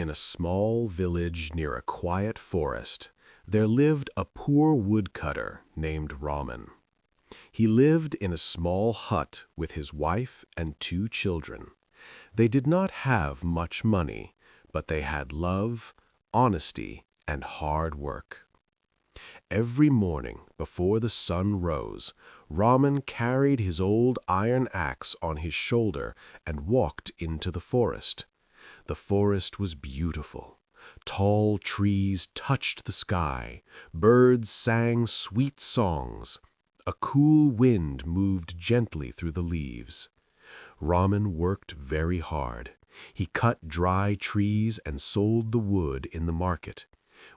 In a small village near a quiet forest, there lived a poor woodcutter named Raman. He lived in a small hut with his wife and 2 children. They did not have much money, but they had love, honesty, and hard work. Every morning before the sun rose, Raman carried his old iron axe on his shoulder and walked into the forest. The forest was beautiful. Tall trees touched the sky. Birds sang sweet songs. A cool wind moved gently through the leaves. Raman worked very hard. He cut dry trees and sold the wood in the market.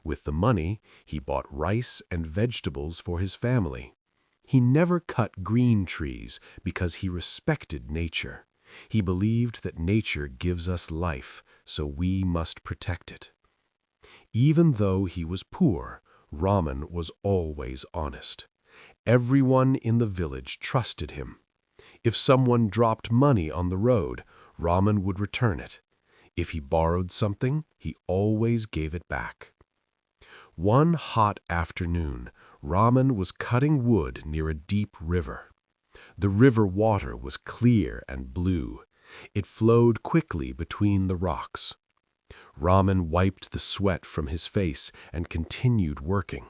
With the money, he bought rice and vegetables for his family. He never cut green trees because he respected nature. He believed that nature gives us life, so we must protect it. Even though he was poor, Raman was always honest. Everyone in the village trusted him. If someone dropped money on the road, Raman would return it. If he borrowed something, he always gave it back. One hot afternoon, Raman was cutting wood near a deep river. The river water was clear and blue. It flowed quickly between the rocks. Raman wiped the sweat from his face and continued working.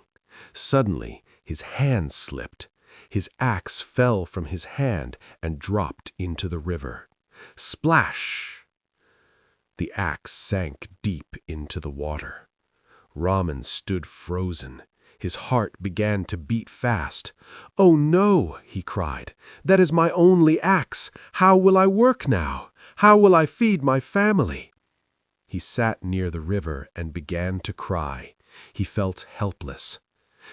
Suddenly, his hand slipped. His axe fell from his hand and dropped into the river. Splash! The axe sank deep into the water. Raman stood frozen. His heart began to beat fast. "Oh no," he cried, "that is my only axe. How will I work now? How will I feed my family?" He sat near the river and began to cry. He felt helpless.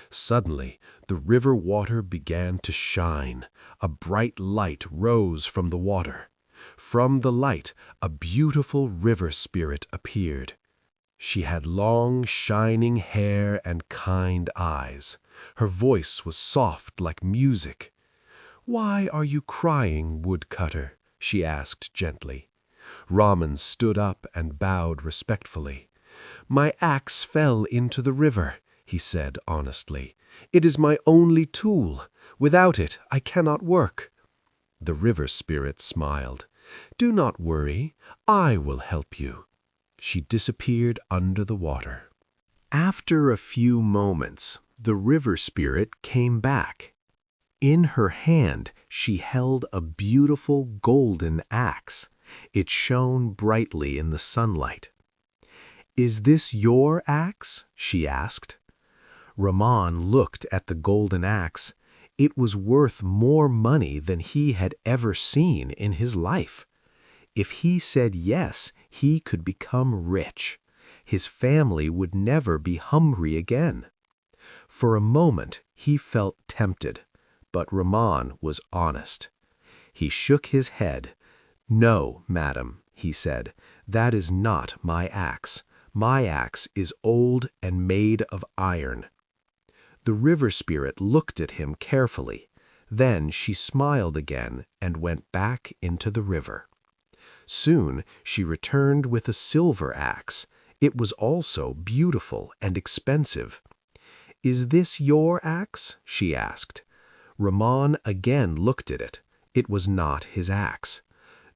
Suddenly, the river water began to shine. A bright light rose from the water. From the light, a beautiful river spirit appeared. She had long, shining hair and kind eyes. Her voice was soft like music. "Why are you crying, woodcutter?" she asked gently. Raman stood up and bowed respectfully. "My axe fell into the river," he said honestly. "It is my only tool. Without it, I cannot work." The river spirit smiled. "Do not worry. I will help you." She disappeared under the water. After a few moments, the river spirit came back. In her hand, she held a beautiful golden axe. It shone brightly in the sunlight. "Is this your axe?" she asked. Raman looked at the golden axe. It was worth more money than he had ever seen in his life. If he said yes, he could become rich. His family would never be hungry again. For a moment, he felt tempted, but Raman was honest. He shook his head. "No, madam," he said, "that is not my axe. My axe is old and made of iron." The river spirit looked at him carefully. Then she smiled again and went back into the river. Soon she returned with a silver axe. It was also beautiful and expensive. "Is this your axe?" she asked. Raman again looked at it. It was not his axe.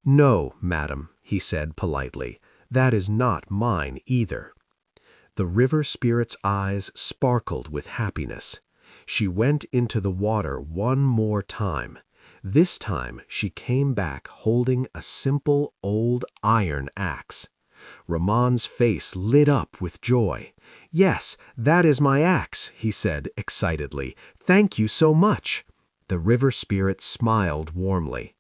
"No, madam," he said politely, "that is not mine either." The river spirit's eyes sparkled with happiness. She went into the water one more time. This time she came back holding a simple old iron axe. Raman's face lit up with joy. "Yes, that is my axe," he said excitedly. "Thank you so much." The river spirit smiled warmly.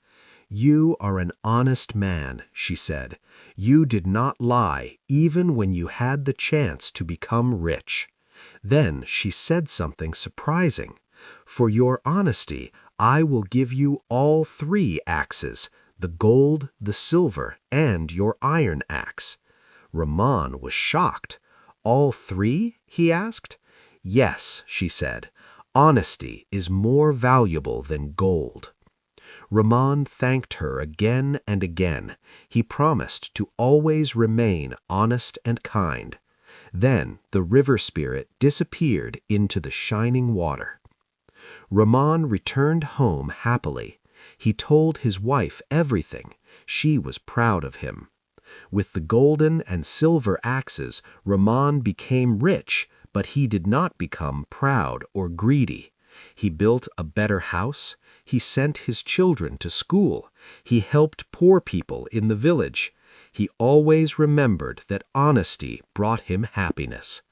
"You are an honest man," she said. "You did not lie even when you had the chance to become rich." Then she said something surprising. "For your honesty, I will give you all 3 axes, the gold, the silver, and your iron axe." Raman was shocked. "All 3?" he asked. "Yes," she said. "Honesty is more valuable than gold." Rahman thanked her again and again. He promised to always remain honest and kind. Then the river spirit disappeared into the shining water. Rahman returned home happily. He told his wife everything. She was proud of him. With the golden and silver axes, Rahman became rich, but he did not become proud or greedy. He built a better house. He sent his children to school. He helped poor people in the village. He always remembered that honesty brought him happiness.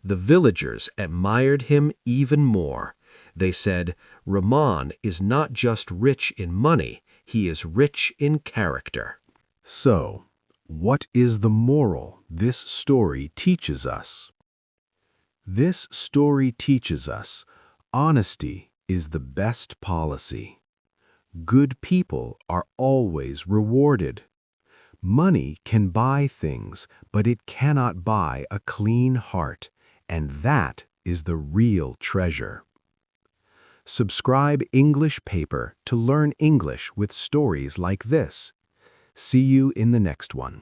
The villagers admired him even more. They said, "Rahman is not just rich in money, he is rich in character." So, what is the moral this story teaches us? This story teaches us honesty is the best policy. Good people are always rewarded. Money can buy things, but it cannot buy a clean heart, and that is the real treasure. Subscribe English Paper to learn English with stories like this. See you in the next one.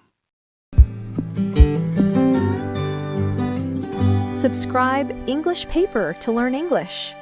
Subscribe English Paper to learn English.